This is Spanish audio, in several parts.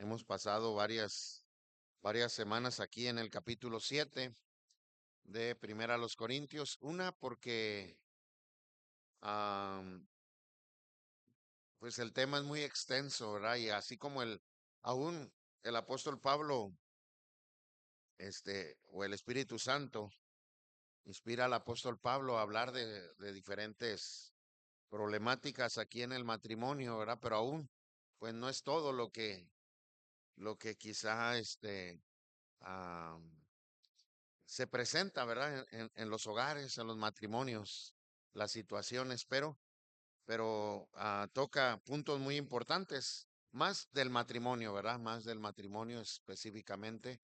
Hemos pasado varias semanas aquí en el capítulo 7 de Primera a los Corintios. Una porque am, pues el tema es muy extenso, ¿verdad? Y así como aún el apóstol Pablo, o el Espíritu Santo inspira al apóstol Pablo a hablar de diferentes problemáticas aquí en el matrimonio, ¿verdad? Pero aún, pues no es todo lo que quizá am, se presenta, ¿verdad? En los hogares, en los matrimonios, las situaciones, pero toca puntos muy importantes, más del matrimonio, ¿verdad? Más del matrimonio específicamente,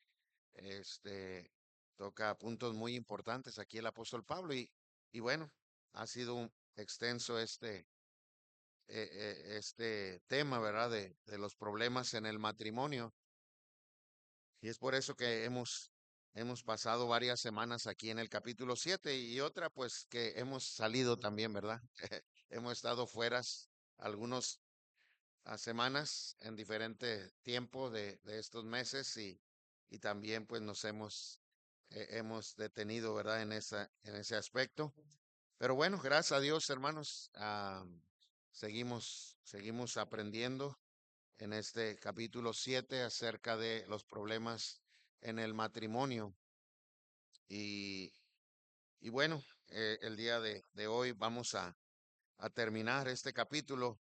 este, toca puntos muy importantes aquí el apóstol Pablo y bueno, ha sido un extenso este tema, ¿verdad? De los problemas en el matrimonio. Y es por eso que hemos pasado varias semanas aquí en el capítulo 7 y otra pues que hemos salido también, ¿verdad? Hemos estado fueras algunas semanas en diferente tiempo de estos meses y también pues nos hemos detenido, ¿verdad? En ese aspecto. Pero bueno, gracias a Dios, hermanos, seguimos aprendiendo en este capítulo 7 acerca de los problemas en el matrimonio. Y, y bueno, el día de hoy vamos a terminar este capítulo,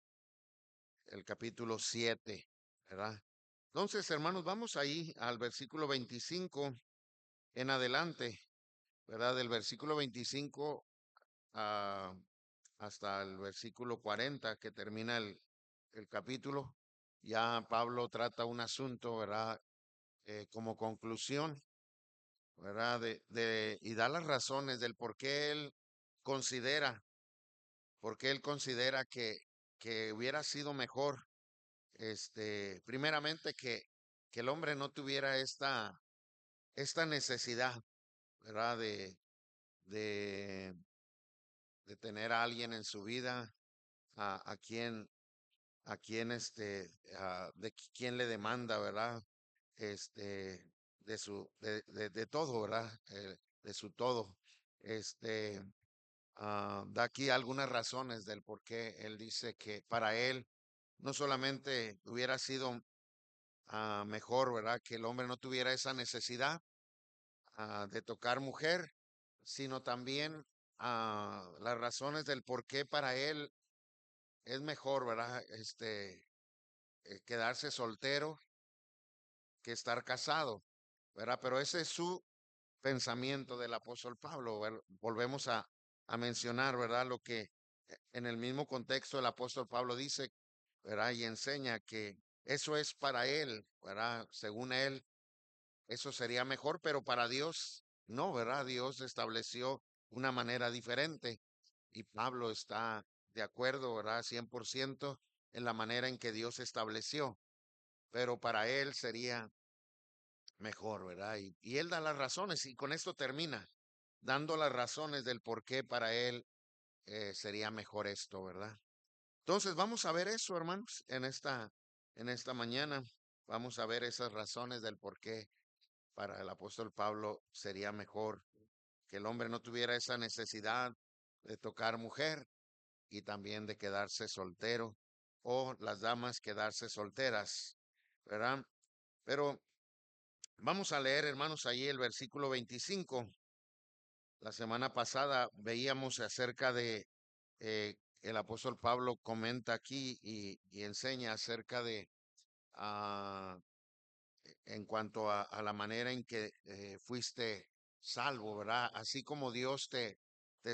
el capítulo 7, ¿verdad? Entonces, hermanos, vamos ahí al versículo 25 en adelante, ¿verdad? Del versículo 25 a, hasta el versículo 40 que termina el capítulo. Ya Pablo trata un asunto, ¿verdad? Como conclusión, ¿verdad? Y da las razones del considera, por qué él considera que hubiera sido mejor, primeramente que el hombre no tuviera esta necesidad, ¿verdad? De, de tener a alguien en su vida, a, a quien, a quien, quien le demanda, ¿verdad? Este, de todo, ¿verdad? De su todo. Este, Da aquí algunas razones del por qué él dice que para él no solamente hubiera sido mejor, ¿verdad? Que el hombre no tuviera esa necesidad de tocar mujer, sino también las razones del por qué para él es mejor, ¿verdad? Quedarse soltero que estar casado, ¿verdad? Pero ese es su pensamiento del apóstol Pablo. Volvemos a mencionar, ¿verdad? Lo que en el mismo contexto el apóstol Pablo dice, ¿verdad? Y enseña que eso es para él, ¿verdad? Según él, eso sería mejor, pero para Dios no, ¿verdad? Dios estableció una manera diferente y Pablo está de acuerdo, ¿verdad? 100% en la manera en que Dios estableció, pero para él sería mejor, ¿verdad? Y él da las razones y con esto termina, dando las razones del por qué para él sería mejor esto, ¿verdad? Entonces vamos a ver eso, hermanos, en esta mañana. Vamos a ver esas razones del por qué para el apóstol Pablo sería mejor que el hombre no tuviera esa necesidad de tocar mujer y también de quedarse soltero o las damas quedarse solteras, ¿verdad? Pero vamos a leer, hermanos, allí el versículo 25. La semana pasada veíamos acerca el apóstol Pablo comenta aquí y enseña acerca ah, en cuanto a la manera en que fuiste salvo, ¿verdad? Así como Dios te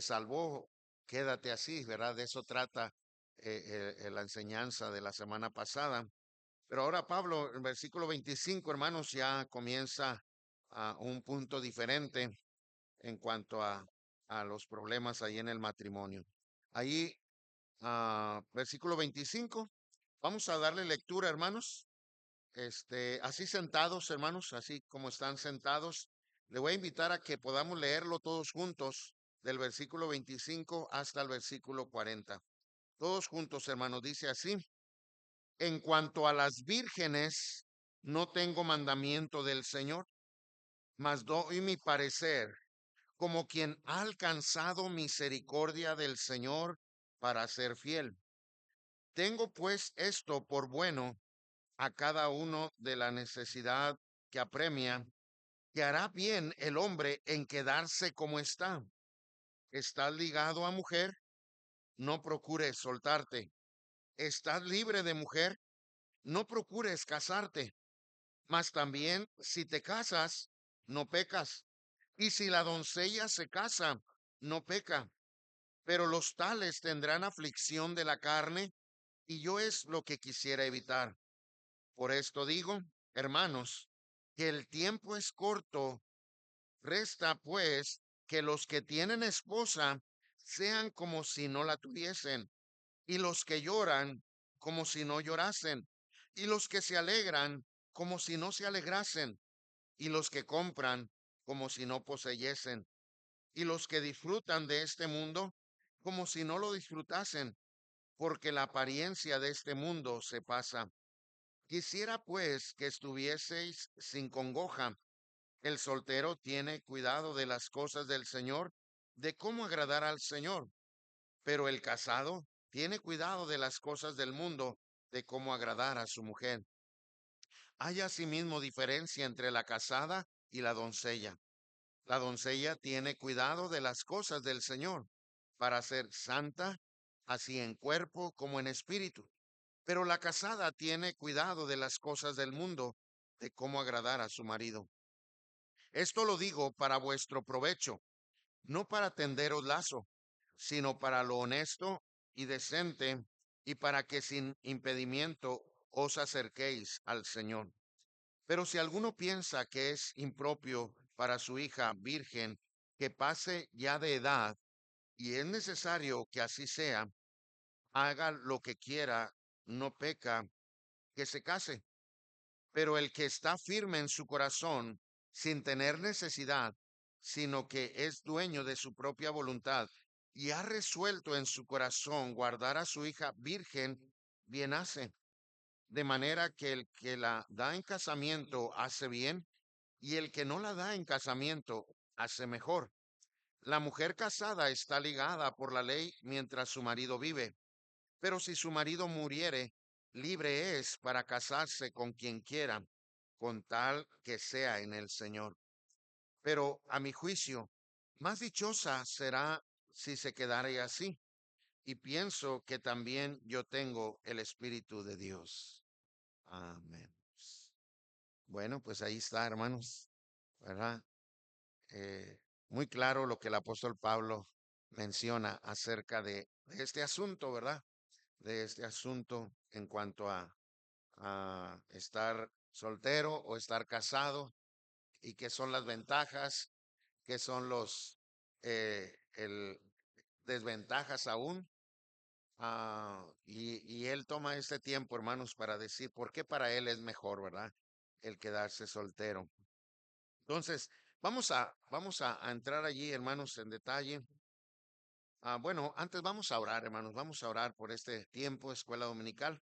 salvó, quédate así, ¿verdad? De eso trata la enseñanza de la semana pasada. Pero ahora Pablo, en versículo 25, hermanos, ya comienza a un punto diferente en cuanto a los problemas ahí en el matrimonio. Ahí, versículo 25, vamos a darle lectura, hermanos. Así sentados, hermanos, así como están sentados, le voy a invitar a que podamos leerlo todos juntos, del versículo 25 hasta el versículo 40. Todos juntos, hermanos, dice así: en cuanto a las vírgenes, No tengo mandamiento del Señor, mas doy mi parecer como quien ha alcanzado misericordia del Señor para ser fiel. Tengo pues esto por bueno a cada uno de la necesidad que apremia, que hará bien el hombre en quedarse como está. ¿Estás ligado a mujer? No procures soltarte. ¿Estás libre de mujer? No procures casarte. Mas también si te casas, no pecas. Y si la doncella se casa, no peca. Pero los tales tendrán aflicción de la carne, y yo es lo que quisiera evitar. Por esto digo, hermanos, que el tiempo es corto. Resta pues que los que tienen esposa sean como si no la tuviesen, y los que lloran como si no llorasen, y los que se alegran como si no se alegrasen, y los que compran como si no poseyesen, y los que disfrutan de este mundo como si no lo disfrutasen, porque la apariencia de este mundo se pasa. Quisiera pues que estuvieseis sin congoja. El soltero tiene cuidado de las cosas del Señor, de cómo agradar al Señor, pero el casado tiene cuidado de las cosas del mundo, de cómo agradar a su mujer. Hay asimismo diferencia entre la casada y la doncella. La doncella tiene cuidado de las cosas del Señor para ser santa, así en cuerpo como en espíritu. Pero la casada tiene cuidado de las cosas del mundo, de cómo agradar a su marido. Esto lo digo para vuestro provecho, no para tenderos lazo, sino para lo honesto y decente, y para que sin impedimento os acerquéis al Señor. Pero si alguno piensa que es impropio para su hija virgen que pase ya de edad, y es necesario que así sea, haga lo que quiera, no peca, que se case. Pero el que está firme en su corazón, sin tener necesidad, sino que es dueño de su propia voluntad, y ha resuelto en su corazón guardar a su hija virgen, bien hace. De manera que el que la da en casamiento hace bien, y el que no la da en casamiento hace mejor. La mujer casada está ligada por la ley mientras su marido vive, pero si su marido muriere, libre es para casarse con quien quiera, con tal que sea en el Señor. Pero a mi juicio, más dichosa será si se quedare así. Y pienso que también yo tengo el Espíritu de Dios. Amén. Bueno, pues ahí está, hermanos, ¿verdad? Muy claro lo que el apóstol Pablo menciona acerca de este asunto, ¿verdad? De este asunto en cuanto a estar soltero o estar casado y qué son las ventajas, qué son los desventajas aún. Y él toma este tiempo, hermanos, para decir por qué para él es mejor, ¿verdad? El quedarse soltero. Entonces, vamos a entrar allí, hermanos, en detalle. Bueno, antes vamos a orar, hermanos, vamos a orar por este tiempo, escuela dominical.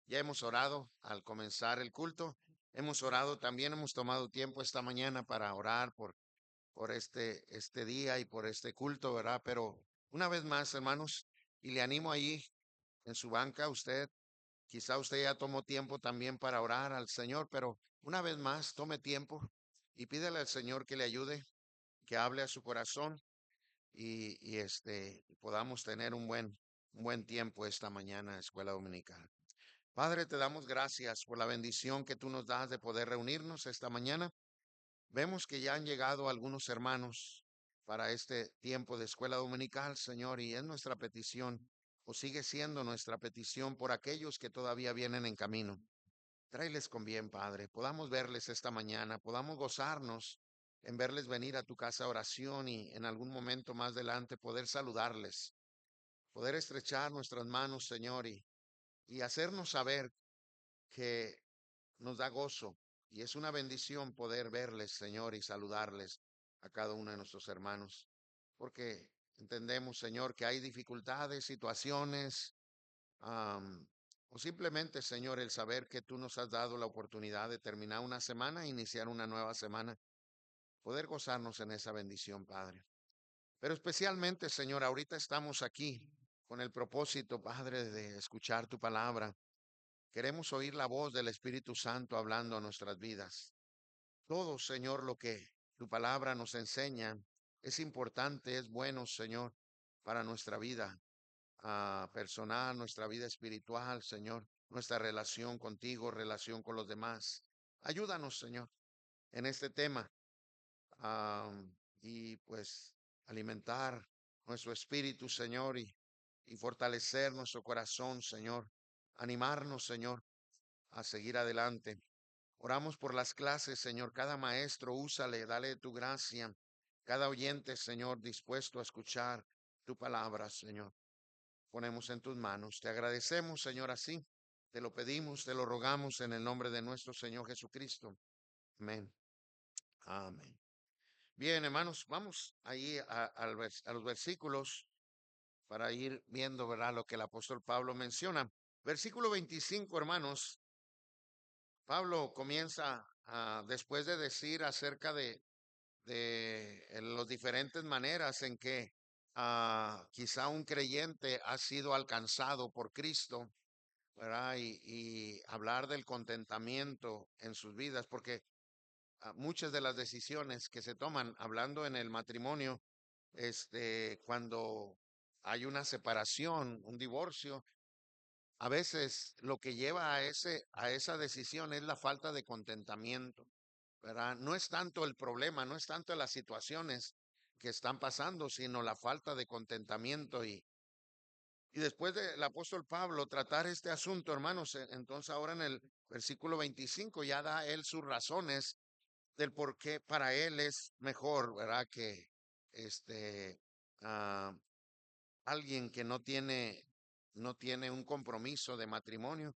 Ya hemos orado al comenzar el culto. Hemos orado, también hemos tomado tiempo esta mañana para orar por este día y por este culto, ¿verdad? Pero una vez más, hermanos, y le animo allí en su banca, quizá usted ya tomó tiempo también para orar al Señor, pero una vez más, tome tiempo y pídele al Señor que le ayude, que hable a su corazón y podamos tener un buen tiempo esta mañana, escuela dominical. Padre, te damos gracias por la bendición que tú nos das de poder reunirnos esta mañana. Vemos que ya han llegado algunos hermanos para este tiempo de escuela dominical, Señor, y es nuestra petición, o sigue siendo nuestra petición por aquellos que todavía vienen en camino. Tráeles con bien, Padre. Podamos verles esta mañana, podamos gozarnos en verles venir a tu casa a oración y en algún momento más adelante poder saludarles, poder estrechar nuestras manos, Señor, y hacernos saber que nos da gozo y es una bendición poder verles, Señor, y saludarles a cada uno de nuestros hermanos, porque entendemos, Señor, que hay dificultades, situaciones, o simplemente, Señor, el saber que tú nos has dado la oportunidad de terminar una semana e iniciar una nueva semana, poder gozarnos en esa bendición, Padre. Pero especialmente, Señor, ahorita estamos aquí con el propósito, Padre, de escuchar tu palabra. Queremos oír la voz del Espíritu Santo hablando a nuestras vidas. Todo, Señor, lo que tu palabra nos enseña es importante, es bueno, Señor, para nuestra vida personal, nuestra vida espiritual, Señor, nuestra relación contigo, relación con los demás. Ayúdanos, Señor, en este tema y pues alimentar nuestro espíritu, Señor, y fortalecer nuestro corazón, Señor. Animarnos, Señor, a seguir adelante. Oramos por las clases, Señor. Cada maestro, úsale, dale tu gracia. Cada oyente, Señor, dispuesto a escuchar tu palabra, Señor. Ponemos en tus manos. Te agradecemos, Señor, así. Te lo pedimos, te lo rogamos en el nombre de nuestro Señor Jesucristo. Amén. Amén. Bien, hermanos, vamos ahí a los versículos para ir viendo, ¿verdad?, lo que el apóstol Pablo menciona. Versículo 25, hermanos. Pablo comienza después de decir acerca de las diferentes maneras en que quizá un creyente ha sido alcanzado por Cristo, ¿verdad? Y hablar del contentamiento en sus vidas, porque muchas de las decisiones que se toman hablando en el matrimonio, cuando hay una separación, un divorcio, a veces lo que lleva a esa decisión es la falta de contentamiento, ¿verdad? No es tanto el problema, no es tanto las situaciones que están pasando, sino la falta de contentamiento. Y después del apóstol Pablo tratar este asunto, hermanos, entonces ahora en el versículo 25 ya da él sus razones del por qué para él es mejor, ¿verdad? Que este ah, alguien que no tiene un compromiso de matrimonio,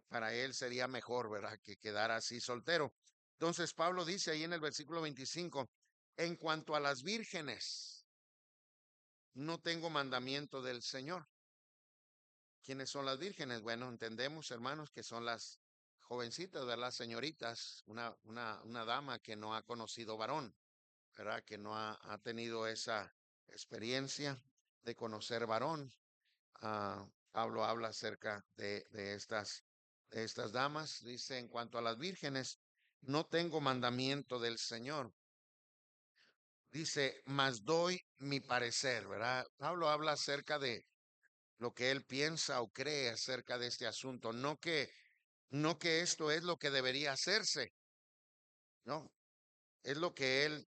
para él sería mejor, ¿verdad?, que quedar así soltero. Entonces Pablo dice ahí en el versículo 25, en cuanto a las vírgenes, no tengo mandamiento del Señor. ¿Quiénes son las vírgenes? Bueno, entendemos, hermanos, que son las jovencitas, ¿verdad? Las señoritas, una dama que no ha conocido varón, ¿verdad? Que no ha tenido esa experiencia de conocer varón. Pablo habla acerca de estas damas. Dice, en cuanto a las vírgenes, no tengo mandamiento del Señor. Dice, mas doy mi parecer, ¿verdad? Pablo habla acerca de lo que él piensa o cree acerca de este asunto. No que esto es lo que debería hacerse, no, es lo que él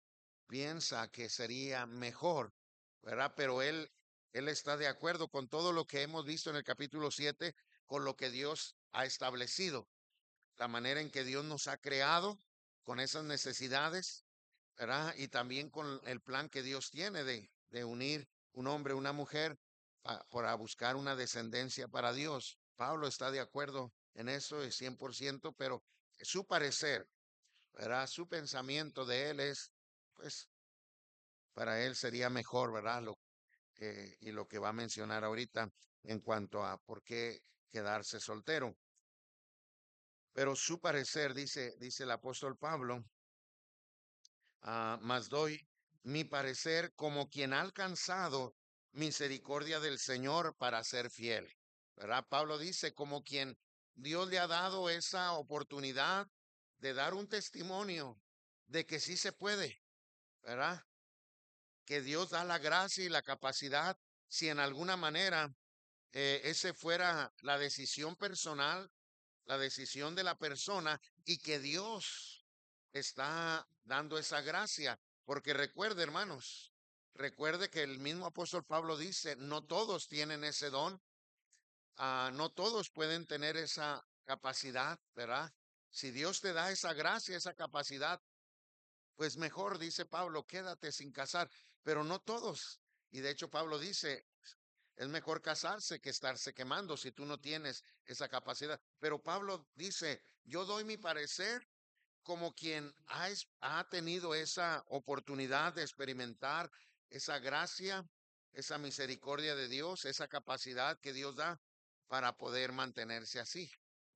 piensa que sería mejor, ¿verdad? Pero él está de acuerdo con todo lo que hemos visto en el capítulo 7, con lo que Dios ha establecido, la manera en que Dios nos ha creado con esas necesidades, ¿verdad? Y también con el plan que Dios tiene de unir un hombre, una mujer, para buscar una descendencia para Dios. Pablo está de acuerdo en eso, es 100%, pero su parecer, ¿verdad? Su pensamiento de él es, pues, para él sería mejor, ¿verdad? Y lo que va a mencionar ahorita en cuanto a por qué quedarse soltero. Pero su parecer, dice el apóstol Pablo, mas doy mi parecer como quien ha alcanzado misericordia del Señor para ser fiel. ¿Verdad? Pablo dice como quien Dios le ha dado esa oportunidad de dar un testimonio de que sí se puede, ¿verdad? Que Dios da la gracia y la capacidad, si en alguna manera ese fuera la decisión personal, la decisión de la persona, y que Dios está dando esa gracia. Porque recuerde, hermanos, recuerde que el mismo apóstol Pablo dice, no todos tienen ese don, no todos pueden tener esa capacidad, ¿verdad? Si Dios te da esa gracia, esa capacidad, pues mejor, dice Pablo, quédate sin casar, pero no todos. Y de hecho Pablo dice, es mejor casarse que estarse quemando si tú no tienes esa capacidad. Pero Pablo dice, yo doy mi parecer como quien ha tenido esa oportunidad de experimentar esa gracia, esa misericordia de Dios, esa capacidad que Dios da. para poder mantenerse así,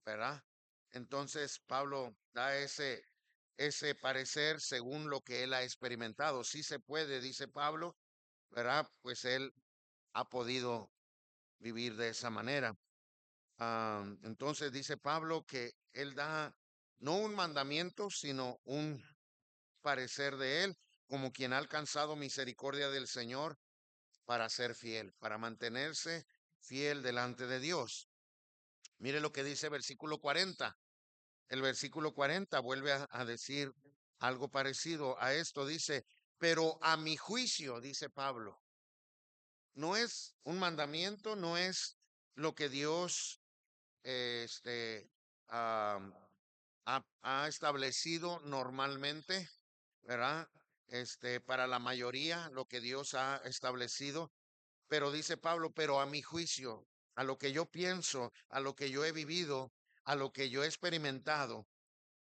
¿verdad? Entonces Pablo da ese parecer según lo que él ha experimentado. Sí se puede, dice Pablo, ¿verdad? Pues él ha podido vivir de esa manera. Entonces dice Pablo que él da no un mandamiento, sino un parecer de él, como quien ha alcanzado misericordia del Señor para ser fiel, para mantenerse fiel delante de Dios. Mire lo que dice versículo 40. El versículo 40 vuelve a decir algo parecido a esto. Dice, pero a mi juicio, dice Pablo, no es un mandamiento, no es lo que Dios este, am, ha establecido normalmente, ¿verdad? Para la mayoría, lo que Dios ha establecido. Pero dice Pablo, pero a mi juicio, a lo que yo pienso, a lo que yo he vivido, a lo que yo he experimentado,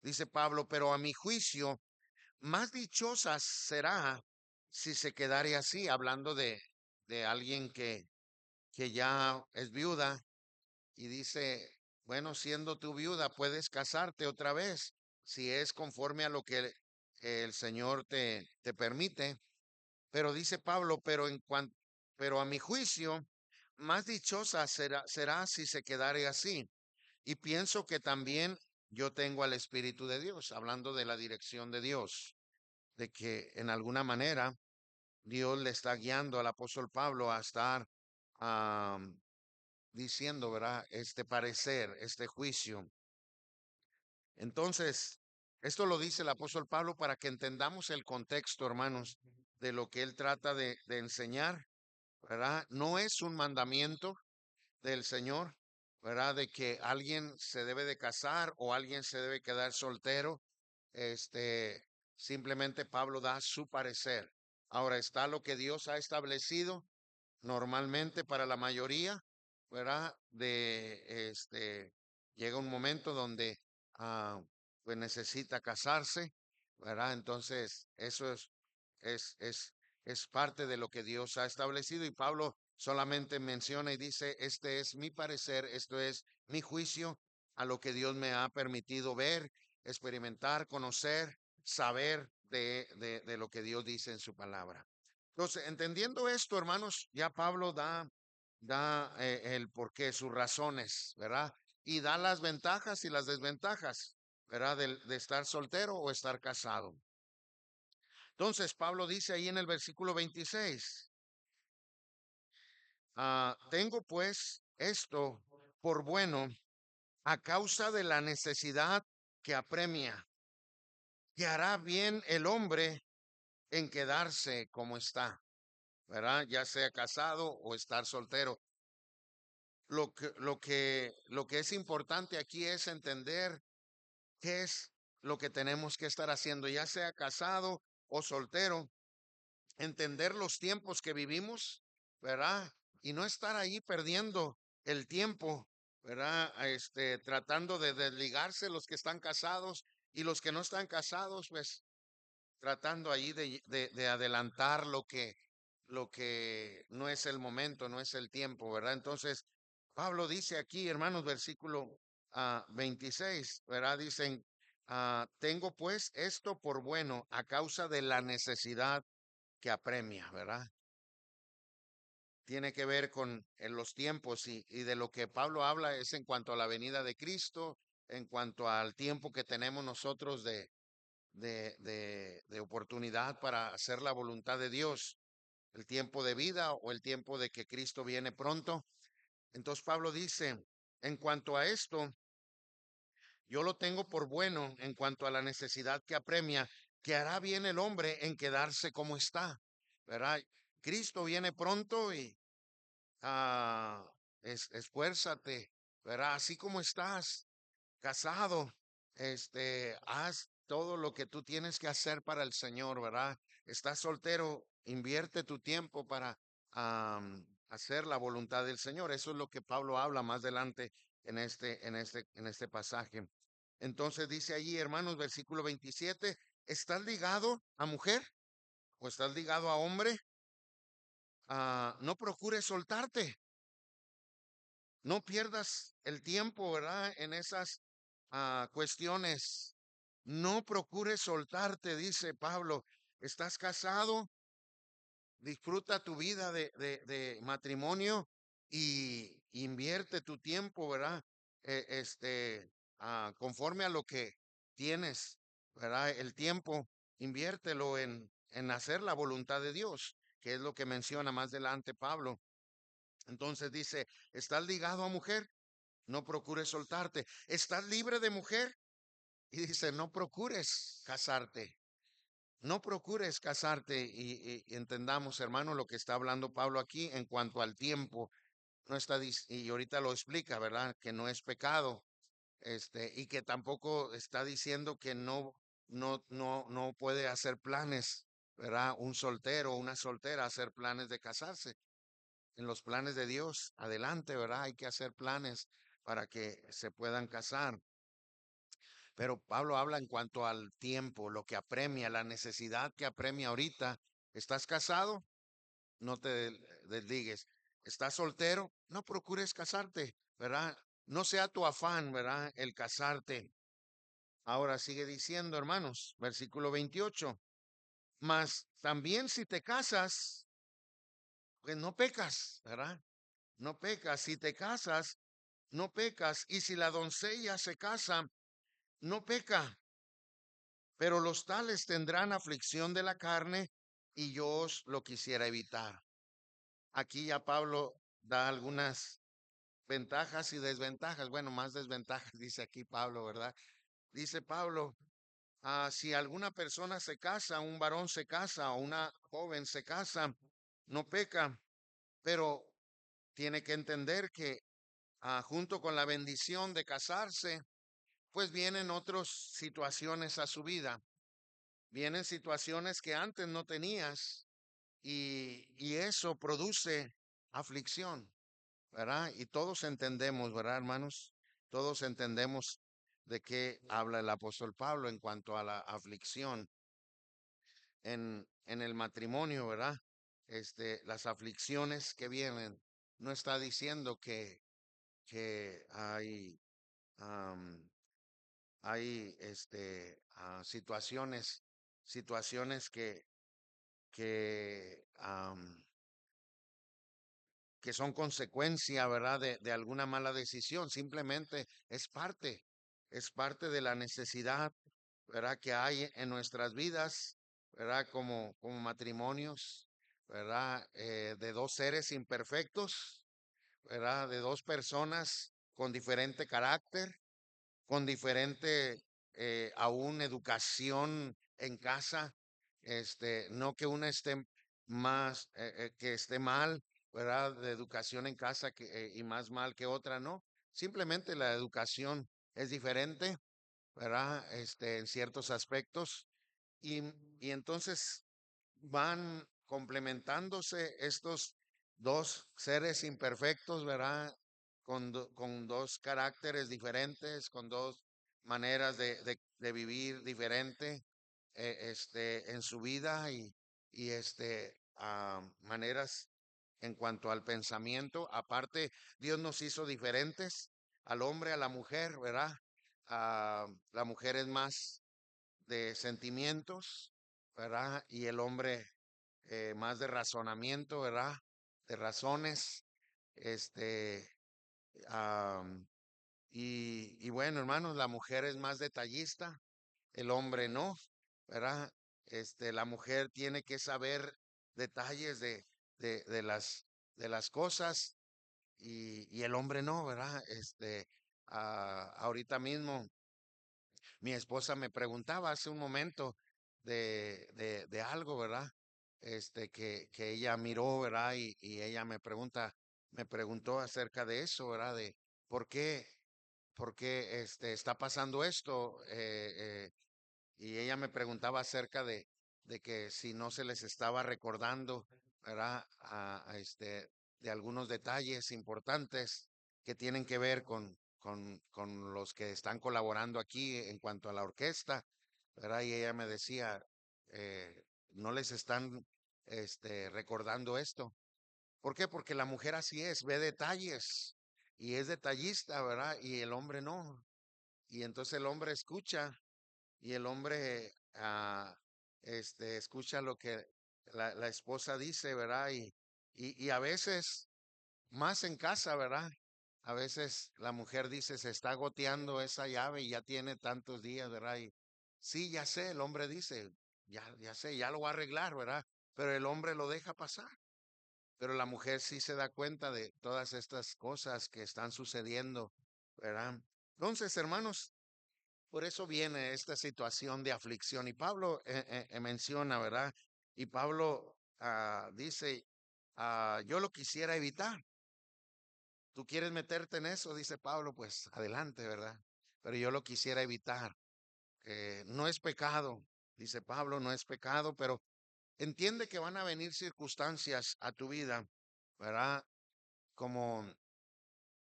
dice Pablo, pero a mi juicio, más dichosa será si se quedare así, hablando de alguien que ya es viuda y dice, bueno, siendo tu viuda, puedes casarte otra vez, si es conforme a lo que el Señor te permite. Pero dice Pablo, pero a mi juicio, más dichosa será si se quedare así. Y pienso que también yo tengo al Espíritu de Dios, hablando de la dirección de Dios, de que en alguna manera Dios le está guiando al apóstol Pablo a estar diciendo, ¿verdad? Este parecer, este juicio. Entonces, esto lo dice el apóstol Pablo para que entendamos el contexto, hermanos, de lo que él trata de enseñar, ¿verdad? No es un mandamiento del Señor, ¿verdad? De que alguien se debe de casar o alguien se debe quedar soltero. Este, simplemente Pablo da su parecer. Ahora está lo que Dios ha establecido normalmente para la mayoría, ¿verdad? Llega un momento donde ah, pues necesita casarse, ¿verdad? Entonces, eso es, es, es parte de lo que Dios ha establecido y Pablo solamente menciona y dice, este es mi parecer, esto es mi juicio a lo que Dios me ha permitido ver, experimentar, conocer, saber de lo que Dios dice en su palabra. Entonces, entendiendo esto, hermanos, ya Pablo da el porqué, sus razones, ¿verdad? Y da las ventajas y las desventajas, ¿verdad? De estar soltero o estar casado. Entonces, Pablo dice ahí en el versículo 26, tengo pues esto por bueno a causa de la necesidad que apremia, que hará bien el hombre en quedarse como está, ¿verdad? Ya sea casado o estar soltero. Lo que es importante aquí es entender qué es lo que tenemos que estar haciendo, ya sea casado o soltero, entender los tiempos que vivimos, ¿verdad? Y no estar ahí perdiendo el tiempo, ¿verdad? Tratando de desligarse los que están casados y los que no están casados, pues tratando ahí de adelantar lo que no es el momento, no es el tiempo, ¿verdad? Entonces, Pablo dice aquí, hermanos, versículo 26, ¿verdad? Dicen, tengo pues esto por bueno a causa de la necesidad que apremia, ¿verdad? Tiene que ver con los tiempos y de lo que Pablo habla es en cuanto a la venida de Cristo, en cuanto al tiempo que tenemos nosotros de oportunidad para hacer la voluntad de Dios, el tiempo de vida o el tiempo de que Cristo viene pronto. Entonces Pablo dice, en cuanto a esto, yo lo tengo por bueno en cuanto a la necesidad que apremia, que hará bien el hombre en quedarse como está, ¿verdad? Cristo viene pronto y esfuérzate, ¿verdad? Así como estás casado, haz todo lo que tú tienes que hacer para el Señor, ¿verdad? Estás soltero, invierte tu tiempo para hacer la voluntad del Señor. Eso es lo que Pablo habla más adelante en este pasaje. Entonces dice allí, hermanos, versículo 27, ¿estás ligado a mujer o estás ligado a hombre? No procures soltarte. No pierdas el tiempo, ¿verdad? En esas cuestiones. No procures soltarte, dice Pablo. ¿Estás casado? Disfruta tu vida de matrimonio y invierte tu tiempo, ¿verdad? Conforme a lo que tienes, ¿verdad? El tiempo, inviértelo en hacer la voluntad de Dios, que es lo que menciona más adelante Pablo. Entonces dice, ¿estás ligado a mujer? No procures soltarte. ¿Estás libre de mujer? Y dice, no procures casarte. No procures casarte y entendamos, hermano, lo que está hablando Pablo aquí en cuanto al tiempo. No está, y ahorita lo explica, ¿verdad? Que no es pecado, y que tampoco está diciendo que no puede hacer planes, ¿verdad? Un soltero o una soltera hacer planes de casarse. En los planes de Dios, adelante, ¿verdad? Hay que hacer planes para que se puedan casar. Pero Pablo habla en cuanto al tiempo, lo que apremia, la necesidad que apremia ahorita. ¿Estás casado? No te desligues. ¿Estás soltero? No procures casarte, ¿verdad? No sea tu afán, ¿verdad? El casarte. Ahora sigue diciendo, hermanos, versículo 28. Mas también si te casas, pues no pecas, ¿verdad? No pecas. Si te casas, no pecas. Y si la doncella se casa, no peca. Pero los tales tendrán aflicción de la carne y yo os lo quisiera evitar. Aquí ya Pablo da algunas ventajas y desventajas. Bueno, más desventajas, dice aquí Pablo, ¿verdad? Dice Pablo, si alguna persona se casa, un varón se casa o una joven se casa, no peca, pero tiene que entender que junto con la bendición de casarse, pues vienen otras situaciones a su vida. Vienen situaciones que antes no tenías y eso produce aflicción, ¿verdad? Y todos entendemos, ¿verdad, hermanos? Todos entendemos de qué habla el apóstol Pablo en cuanto a la aflicción en el matrimonio, ¿verdad? Las aflicciones que vienen. No está diciendo que am, hay situaciones que, am, que son consecuencia, ¿verdad? De alguna mala decisión. Simplemente es parte de la necesidad, ¿verdad? Que hay en nuestras vidas, ¿verdad? Como matrimonios, ¿verdad? De dos seres imperfectos, ¿verdad? De dos personas con diferente carácter, con diferente aún educación en casa, no que una esté más, que esté mal, ¿verdad? De educación en casa y más mal que otra, no. Simplemente la educación es diferente, ¿verdad? En ciertos aspectos. Y, y entonces van complementándose estos dos seres imperfectos, ¿verdad? Con dos caracteres diferentes, con dos maneras de vivir diferente, en su vida y maneras en cuanto al pensamiento. Aparte, Dios nos hizo diferentes al hombre, a la mujer, ¿verdad? La mujer es más de sentimientos, ¿verdad? Y el hombre más de razonamiento, ¿verdad? De razones, este, am, y bueno, hermanos, la mujer es más detallista, el hombre no, ¿verdad? La mujer tiene que saber detalles de las cosas y el hombre no, ¿verdad? Ahorita mismo mi esposa me preguntaba hace un momento de algo, ¿verdad? Que ella miró, ¿verdad? Y ella me preguntó acerca de eso, ¿verdad? De por qué, por qué está pasando esto. Y ella me preguntaba acerca de que si no se les estaba recordando, ¿verdad? De algunos detalles importantes que tienen que ver con los que están colaborando aquí en cuanto a la orquesta, ¿verdad? Y ella me decía, no les están, recordando esto. ¿Por qué? Porque la mujer así es, ve detalles, y es detallista, ¿verdad? Y el hombre no. Y entonces el hombre escucha y el hombre escucha lo que la esposa dice, ¿verdad? Y a veces, más en casa, ¿verdad? A veces la mujer dice, se está goteando esa llave y ya tiene tantos días, ¿verdad? Y sí, ya sé, el hombre dice, ya sé, ya lo va a arreglar, ¿verdad? Pero el hombre lo deja pasar. Pero la mujer sí se da cuenta de todas estas cosas que están sucediendo, ¿verdad? Entonces, hermanos, por eso viene esta situación de aflicción. Y Pablo menciona, ¿verdad? Y Pablo dice, yo lo quisiera evitar. ¿Tú quieres meterte en eso? Dice Pablo, pues adelante, ¿verdad? Pero yo lo quisiera evitar. No es pecado, dice Pablo, no es pecado, pero entiende que van a venir circunstancias a tu vida, ¿verdad? Como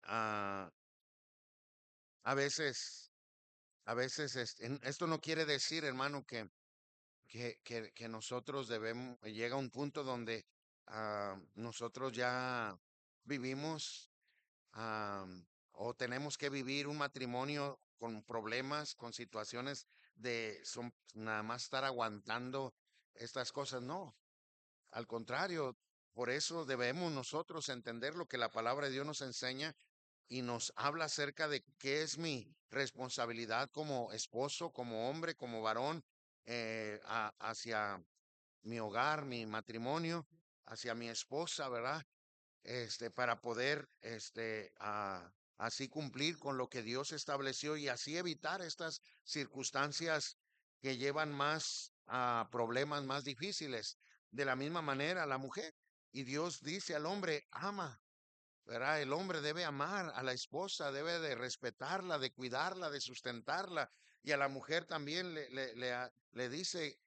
ah, a veces, esto no quiere decir, hermano, que nosotros debemos, llega un punto donde nosotros ya vivimos ah, o tenemos que vivir un matrimonio con problemas, con situaciones de son, nada más estar aguantando estas cosas. No, al contrario, por eso debemos nosotros entender lo que la palabra de Dios nos enseña y nos habla acerca de qué es mi responsabilidad como esposo, como hombre, como varón, hacia mi hogar, mi matrimonio, hacia mi esposa, ¿verdad? Para poder, así cumplir con lo que Dios estableció y así evitar estas circunstancias que llevan más a problemas más difíciles. De la misma manera, la mujer. Y Dios dice al hombre, ama. ¿Verdad? El hombre debe amar a la esposa, debe de respetarla, de cuidarla, de sustentarla. Y a la mujer también le dice,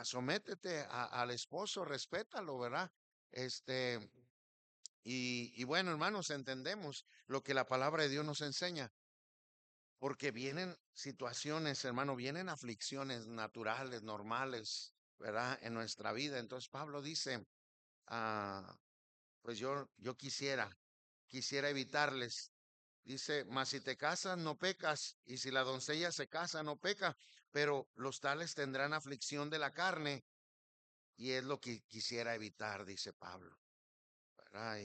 sométete al esposo, respétalo, ¿verdad? Este, y bueno, hermanos, entendemos lo que la palabra de Dios nos enseña, porque vienen situaciones, hermano, vienen aflicciones naturales, normales, ¿verdad? En nuestra vida. Entonces Pablo dice, pues yo quisiera evitarles. Dice, mas si te casas, no pecas, y si la doncella se casa, no peca, pero los tales tendrán aflicción de la carne, y es lo que quisiera evitar, dice Pablo, ¿verdad?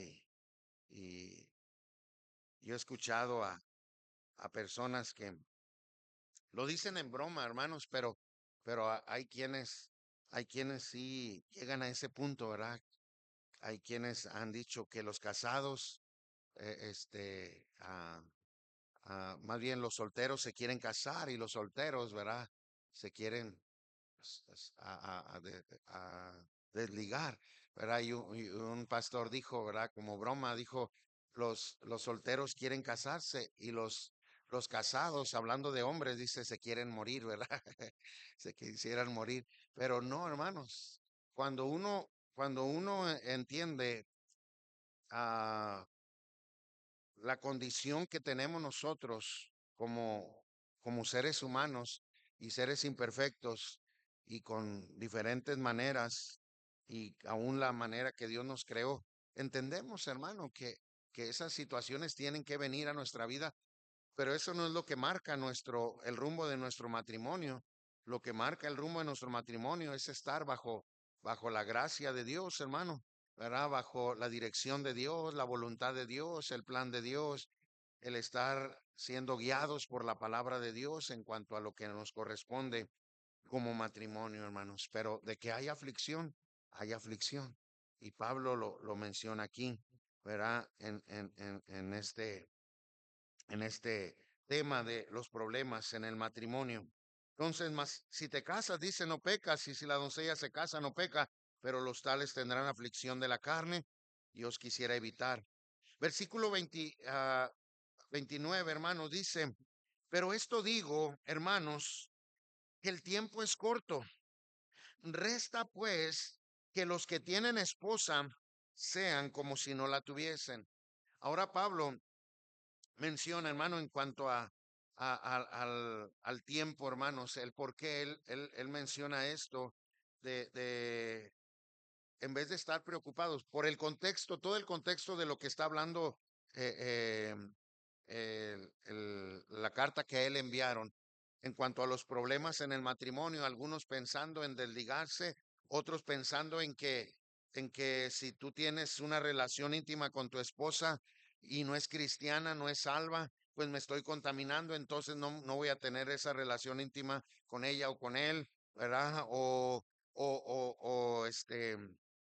Y yo he escuchado a personas que lo dicen en broma, hermanos, pero hay quienes sí llegan a ese punto, ¿verdad? Hay quienes han dicho que los casados, eh, este, ah, más bien los solteros se quieren casar y los solteros, ¿verdad? Se quieren a desligar, ¿verdad? Y un pastor dijo, ¿verdad? Como broma, dijo, los solteros quieren casarse y los casados, hablando de hombres, dice, se quieren morir, ¿verdad? Se quisieran morir, pero no, hermanos, cuando uno entiende a la condición que tenemos nosotros como seres humanos y seres imperfectos y con diferentes maneras y aún la manera que Dios nos creó. Entendemos, hermano, que esas situaciones tienen que venir a nuestra vida, pero eso no es lo que marca el rumbo de nuestro matrimonio. Lo que marca el rumbo de nuestro matrimonio es estar bajo la gracia de Dios, hermano, ¿verdad? Bajo la dirección de Dios, la voluntad de Dios, el plan de Dios, el estar siendo guiados por la palabra de Dios en cuanto a lo que nos corresponde como matrimonio, hermanos. Pero de que hay aflicción, hay aflicción. Y Pablo lo menciona aquí, ¿verdad? En este tema de los problemas en el matrimonio. Entonces, más si te casas, dice, no pecas, y si la doncella se casa, no peca, pero los tales tendrán aflicción de la carne, y os quisiera evitar. Versículo 29, hermanos, dice, pero esto digo, hermanos, que el tiempo es corto. Resta pues que los que tienen esposa sean como si no la tuviesen. Ahora Pablo menciona, hermano, en cuanto al tiempo, hermanos, el por qué él menciona esto de en vez de estar preocupados por el contexto, todo el contexto de lo que está hablando la carta que a él enviaron en cuanto a los problemas en el matrimonio, algunos pensando en desligarse, otros pensando en que si tú tienes una relación íntima con tu esposa y no es cristiana, no es salva, pues me estoy contaminando, entonces no voy a tener esa relación íntima con ella o con él, ¿verdad? O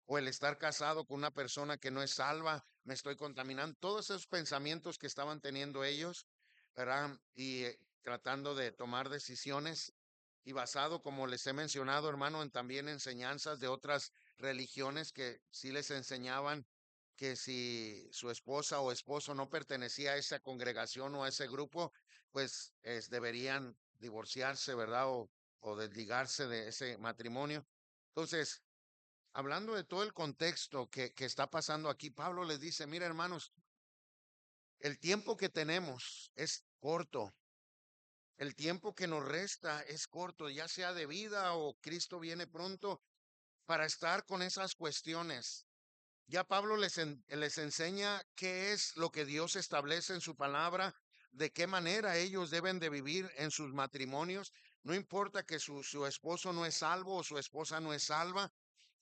o el estar casado con una persona que no es salva, me estoy contaminando. Todos esos pensamientos que estaban teniendo ellos, ¿verdad? Y tratando de tomar decisiones y basado, como les he mencionado, hermano, en también enseñanzas de otras religiones que sí les enseñaban que si su esposa o esposo no pertenecía a esa congregación o a ese grupo, pues deberían divorciarse, ¿verdad? O desligarse de ese matrimonio. Entonces, hablando de todo el contexto que está pasando aquí, Pablo les dice, mira hermanos, el tiempo que tenemos es corto, el tiempo que nos resta es corto, ya sea de vida o Cristo viene pronto para estar con esas cuestiones. Ya Pablo les enseña qué es lo que Dios establece en su palabra, de qué manera ellos deben de vivir en sus matrimonios. No importa que su esposo no es salvo o su esposa no es salva.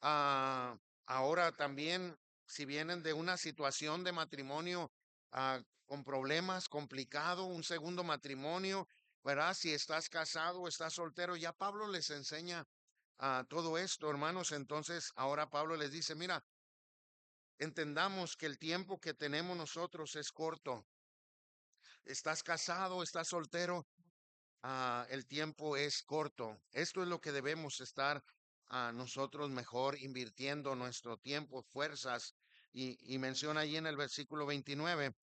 Ah, ahora también, si vienen de una situación de matrimonio con problemas, complicado, un segundo matrimonio, ¿verdad? Si estás casado o estás soltero, ya Pablo les enseña todo esto, hermanos. Entonces, ahora Pablo les dice, mira, entendamos que el tiempo que tenemos nosotros es corto. Estás casado, estás soltero, el tiempo es corto. Esto es lo que debemos estar nosotros mejor invirtiendo nuestro tiempo, fuerzas. Y menciona ahí en el versículo 29,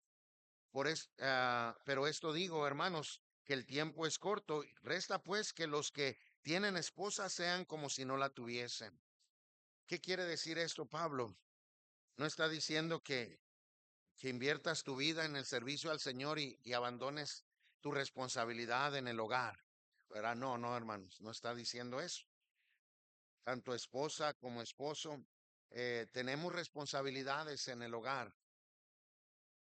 pero esto digo, hermanos, que el tiempo es corto. Resta pues que los que tienen esposa sean como si no la tuviesen. ¿Qué quiere decir esto, Pablo? No está diciendo que inviertas tu vida en el servicio al Señor y abandones tu responsabilidad en el hogar, ¿verdad? No, hermanos, no está diciendo eso. Tanto esposa como esposo, tenemos responsabilidades en el hogar,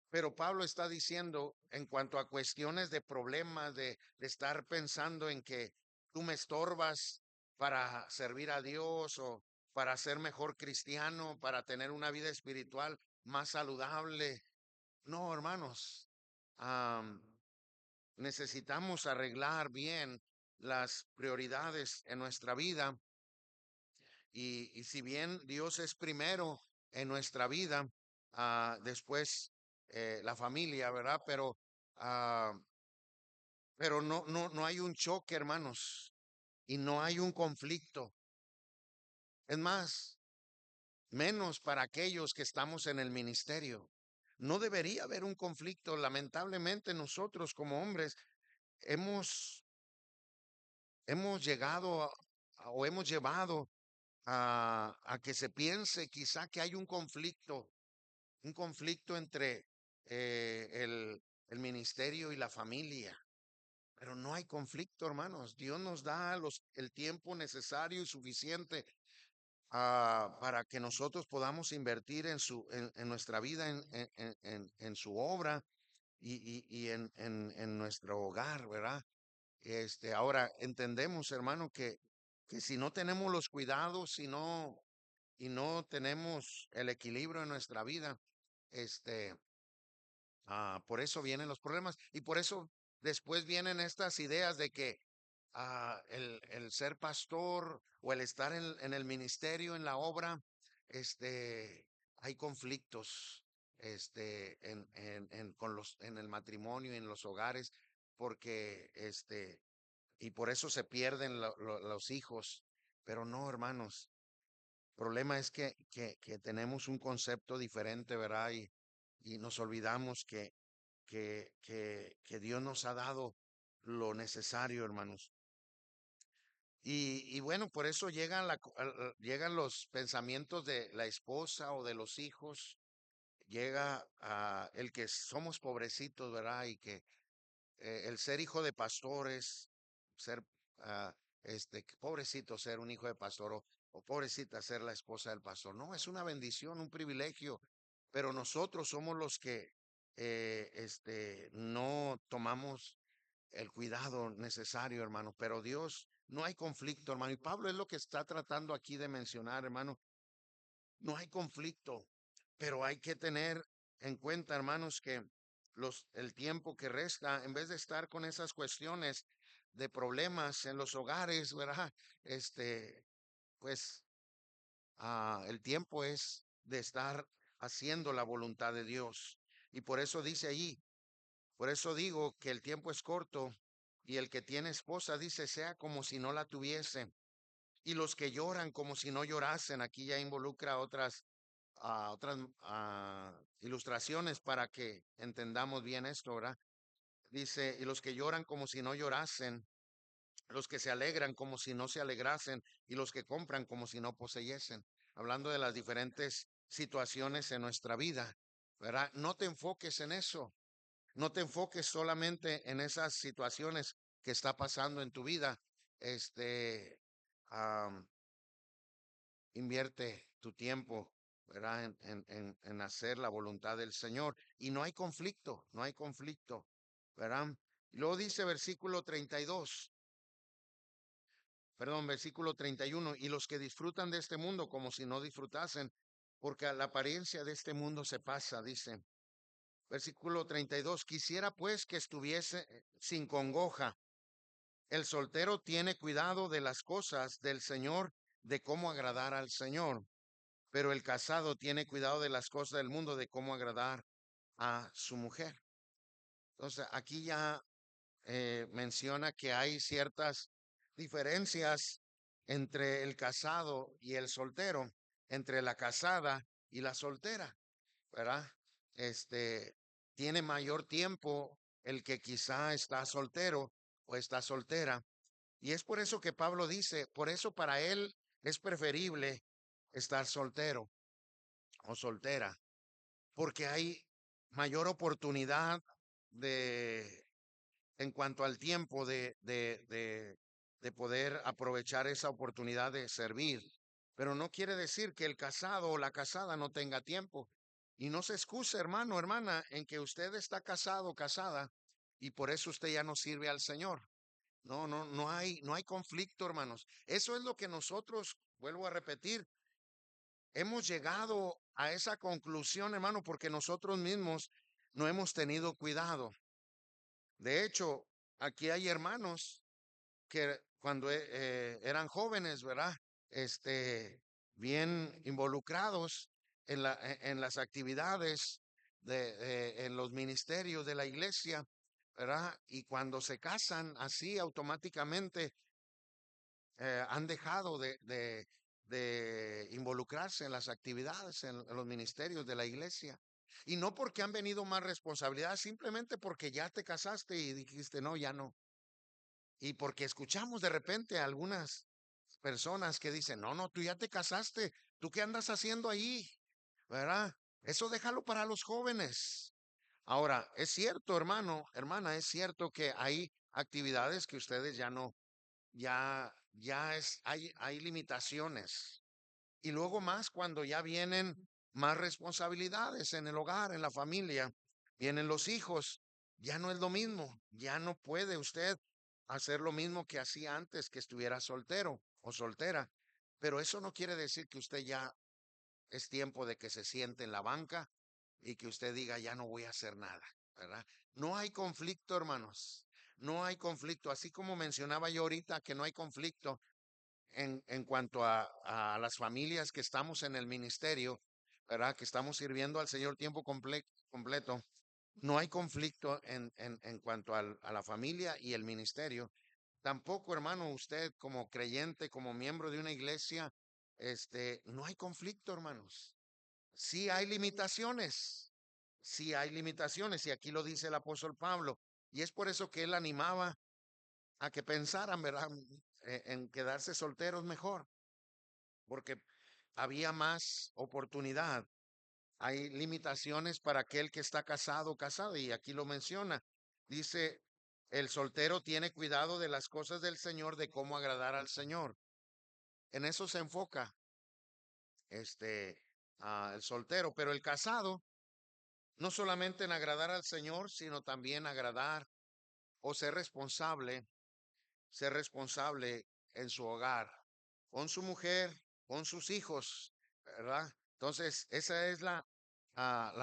pero Pablo está diciendo en cuanto a cuestiones de problemas, de estar pensando en que tú me estorbas para servir a Dios o para ser mejor cristiano, para tener una vida espiritual más saludable. No, hermanos, am, necesitamos arreglar bien las prioridades en nuestra vida y si bien Dios es primero en nuestra vida, después la familia, ¿verdad? Ah, pero no hay un choque, hermanos, y no hay un conflicto. Es más, menos para aquellos que estamos en el ministerio. No debería haber un conflicto. Lamentablemente nosotros como hombres hemos hemos llegado o hemos llevado a que se piense quizá que hay un conflicto entre el ministerio y la familia. Pero no hay conflicto, hermanos. Dios nos da el tiempo necesario y suficiente para que nosotros podamos invertir en nuestra vida, en su obra y en nuestro hogar, ¿verdad? Ahora entendemos, hermano, que si no tenemos los cuidados, y no tenemos el equilibrio en nuestra vida, este, por eso vienen los problemas y por eso después vienen estas ideas de que el ser pastor o el estar en el ministerio, en la obra, hay conflictos, en el matrimonio, en los hogares, porque, y por eso se pierden los hijos. Pero no, hermanos, el problema es que tenemos un concepto diferente, ¿verdad? Y nos olvidamos que Dios nos ha dado lo necesario, hermanos. Y bueno, por eso llegan los pensamientos de la esposa o de los hijos, llega a el que somos pobrecitos, ¿verdad? Y que el ser hijo de pastores, ser, pobrecito ser un hijo de pastor o pobrecita ser la esposa del pastor. No, es una bendición, un privilegio, pero nosotros somos los que no tomamos el cuidado necesario, hermano. Pero Dios, no hay conflicto, hermano. Y Pablo es lo que está tratando aquí de mencionar, hermano. No hay conflicto, pero hay que tener en cuenta, hermanos, que el tiempo que resta, en vez de estar con esas cuestiones de problemas en los hogares, ¿verdad? Este, pues el tiempo es de estar haciendo la voluntad de Dios. Y por eso dice allí, por eso digo que el tiempo es corto y el que tiene esposa dice sea como si no la tuviese. Y los que lloran como si no llorasen, aquí ya involucra otras ilustraciones para que entendamos bien esto, ¿verdad? Dice, y los que lloran como si no llorasen, los que se alegran como si no se alegrasen, y los que compran como si no poseyesen. Hablando de las diferentes situaciones en nuestra vida, ¿verdad? No te enfoques en eso, no te enfoques solamente en esas situaciones que está pasando en tu vida. Este, am, Invierte tu tiempo, ¿verdad? En hacer la voluntad del Señor. Y no hay conflicto, no hay conflicto, ¿verdad? Y luego dice versículo 32, perdón, versículo 31, y los que disfrutan de este mundo como si no disfrutasen, porque a la apariencia de este mundo se pasa, dice. Versículo 32, quisiera pues que estuviese sin congoja. El soltero tiene cuidado de las cosas del Señor, de cómo agradar al Señor. Pero el casado tiene cuidado de las cosas del mundo, de cómo agradar a su mujer. Entonces, aquí ya menciona que hay ciertas diferencias entre el casado y el soltero, entre la casada y la soltera, ¿verdad? Este, Tiene mayor tiempo el que quizá está soltero o está soltera. Y es por eso que Pablo dice, por eso para él es preferible estar soltero o soltera, porque hay mayor oportunidad de, en cuanto al tiempo de poder aprovechar esa oportunidad de servir. Pero no quiere decir que el casado o la casada no tenga tiempo. Y no se excuse, hermano, hermana, en que usted está casado o casada y por eso usted ya no sirve al Señor. No, no, no hay conflicto, hermanos. Eso es lo que nosotros, vuelvo a repetir, hemos llegado a esa conclusión, hermano, porque nosotros mismos no hemos tenido cuidado. De hecho, aquí hay hermanos que cuando eran jóvenes, ¿verdad? Este, bien involucrados en las actividades en los ministerios de la iglesia, ¿verdad? Y cuando se casan así automáticamente han dejado de involucrarse en las actividades, en los ministerios de la iglesia. Y no porque han venido más responsabilidades, simplemente porque ya te casaste y dijiste, no, ya no. Y porque escuchamos de repente a algunas personas que dicen, no, no, tú ya te casaste, ¿tú qué andas haciendo ahí? ¿Verdad? Eso déjalo para los jóvenes. Ahora, es cierto, hermano, hermana, es cierto que hay actividades que ustedes ya no, hay limitaciones. Y luego más cuando ya vienen más responsabilidades en el hogar, en la familia, vienen los hijos, ya no es lo mismo, ya no puede usted hacer lo mismo que hacía antes que estuviera soltero o soltera. Pero eso no quiere decir que usted ya es tiempo de que se siente en la banca y que usted diga, ya no voy a hacer nada, ¿verdad? No hay conflicto, hermanos. No hay conflicto. Así como mencionaba yo ahorita que no hay conflicto en cuanto a las familias que estamos en el ministerio, ¿verdad? Que estamos sirviendo al Señor tiempo completo. No hay conflicto en cuanto a la familia y el ministerio. Tampoco, hermano, usted como creyente, como miembro de una iglesia, no hay conflicto, hermanos. Sí hay limitaciones, sí hay limitaciones, y aquí lo dice el apóstol Pablo, y es por eso que él animaba a que pensaran, ¿verdad? En quedarse solteros mejor, porque había más oportunidad. Hay limitaciones para aquel que está casado o casada, y aquí lo menciona. Dice, el soltero tiene cuidado de las cosas del Señor, de cómo agradar al Señor. En eso se enfoca el soltero, pero el casado no solamente en agradar al Señor, sino también agradar o ser responsable en su hogar, con su mujer, con sus hijos, ¿verdad? Entonces, esa es la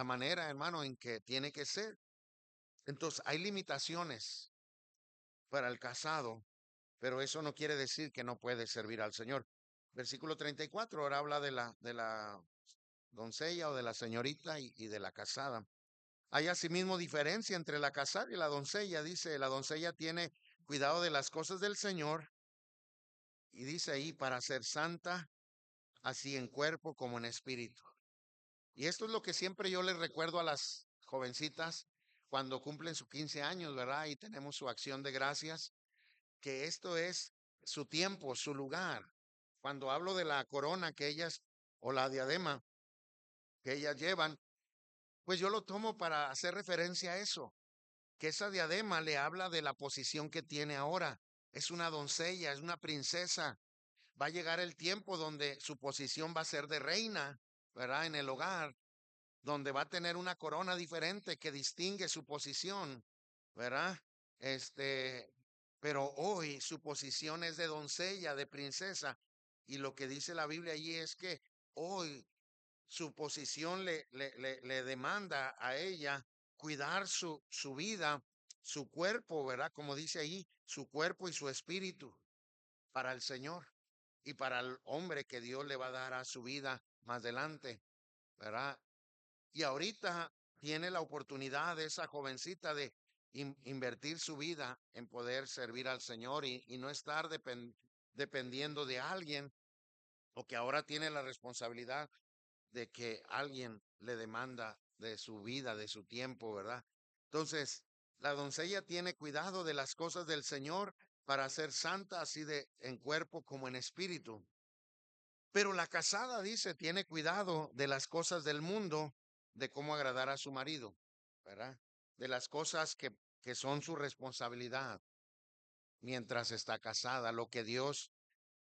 manera, hermano, en que tiene que ser. Entonces, hay limitaciones para el casado, pero eso no quiere decir que no puede servir al Señor. Versículo 34 ahora habla de la doncella o de la señorita y de la casada. Hay asimismo diferencia entre la casada y la doncella. Dice, la doncella tiene cuidado de las cosas del Señor y dice ahí para ser santa, así en cuerpo como en espíritu. Y esto es lo que siempre yo les recuerdo a las jovencitas cuando cumplen sus 15 años, ¿verdad? Y tenemos su acción de gracias, que esto es su tiempo, su lugar. Cuando hablo de la corona que ellas o la diadema que ellas llevan, pues yo lo tomo para hacer referencia a eso, que esa diadema le habla de la posición que tiene ahora. Es una doncella, es una princesa. Va a llegar el tiempo donde su posición va a ser de reina, ¿verdad? En el hogar, donde va a tener una corona diferente que distingue su posición, ¿verdad? Este, pero hoy su posición es de doncella, de princesa, y lo que dice la Biblia allí es que hoy su posición le demanda a ella cuidar su vida, su cuerpo, ¿verdad? Como dice ahí, su cuerpo y su espíritu para el Señor y para el hombre que Dios le va a dar a su vida más adelante, ¿verdad? Y ahorita tiene la oportunidad de esa jovencita de invertir su vida en poder servir al Señor y no estar dependiendo de alguien o que ahora tiene la responsabilidad de que alguien le demanda de su vida, de su tiempo, ¿verdad? Entonces, la doncella tiene cuidado de las cosas del Señor para ser santa así de en cuerpo como en espíritu. Pero la casada dice, tiene cuidado de las cosas del mundo, de cómo agradar a su marido, ¿verdad? De las cosas que son su responsabilidad mientras está casada, lo que Dios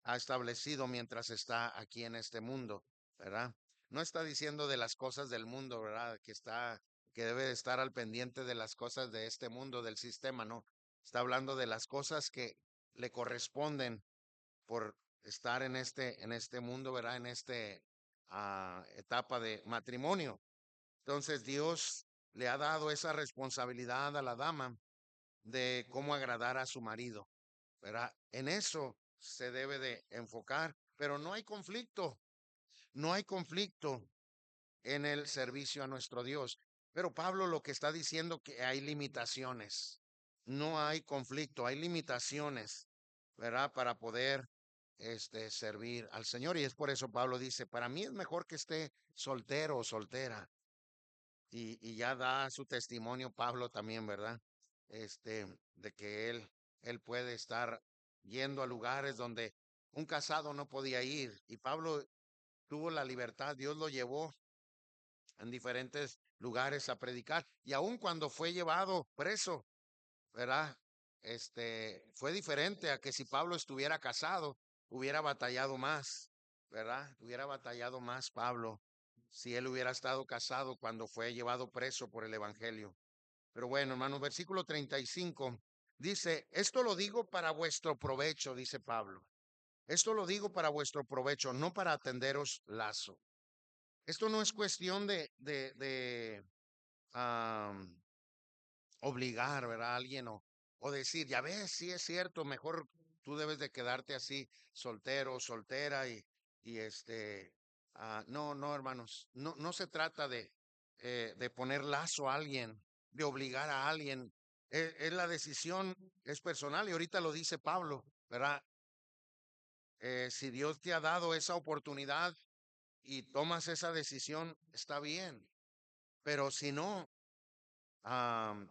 ha establecido mientras está aquí en este mundo, ¿verdad? No está diciendo de las cosas del mundo, ¿verdad? Que debe de estar al pendiente de las cosas de este mundo, del sistema, no. Está hablando de las cosas que le corresponden por estar en este mundo, ¿verdad? En este etapa de matrimonio. Entonces Dios le ha dado esa responsabilidad a la dama de cómo agradar a su marido, ¿verdad? En eso se debe de enfocar, pero no hay conflicto, no hay conflicto en el servicio a nuestro Dios. Pero Pablo lo que está diciendo que hay limitaciones, no hay conflicto, hay limitaciones, ¿verdad? Para poder servir al Señor. Y es por eso Pablo dice, para mí es mejor que esté soltero o soltera. Y ya da su testimonio Pablo también, ¿verdad? De que él puede estar yendo a lugares donde un casado no podía ir. Y Pablo tuvo la libertad, Dios lo llevó en diferentes lugares a predicar. Y aun cuando fue llevado preso, ¿verdad? Fue diferente a que si Pablo estuviera casado, hubiera batallado más, ¿verdad? Hubiera batallado más Pablo si él hubiera estado casado cuando fue llevado preso por el evangelio. Pero bueno, hermanos, versículo 35 dice, esto lo digo para vuestro provecho, dice Pablo. Esto lo digo para vuestro provecho, no para atenderos lazo. Esto no es cuestión de obligar, ¿verdad? A alguien o decir, ya ves, sí es cierto, mejor tú debes de quedarte así soltero, soltera y no, no, hermanos, no, no se trata de poner lazo a alguien, de obligar a alguien. Es la decisión, es personal y ahorita lo dice Pablo, ¿verdad? Si Dios te ha dado esa oportunidad y tomas esa decisión, está bien, pero si no, Am,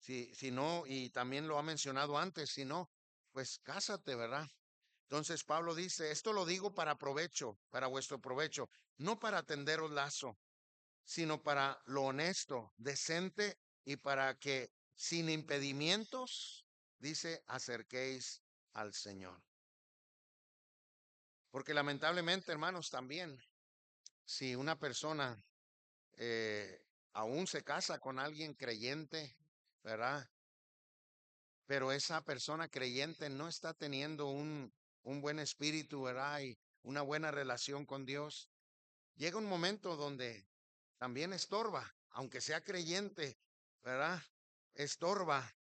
si no, y también lo ha mencionado antes, si no, pues cásate, ¿verdad? Entonces Pablo dice, esto lo digo para provecho, para vuestro provecho, no para tenderos lazo, sino para lo honesto, decente y para que sin impedimentos, dice, acerquéis al Señor. Porque lamentablemente, hermanos, también, si una persona aún se casa con alguien creyente, ¿verdad? Pero esa persona creyente no está teniendo un buen espíritu, ¿verdad? Y una buena relación con Dios. Llega un momento donde también estorba, aunque sea creyente, ¿verdad? Estorba.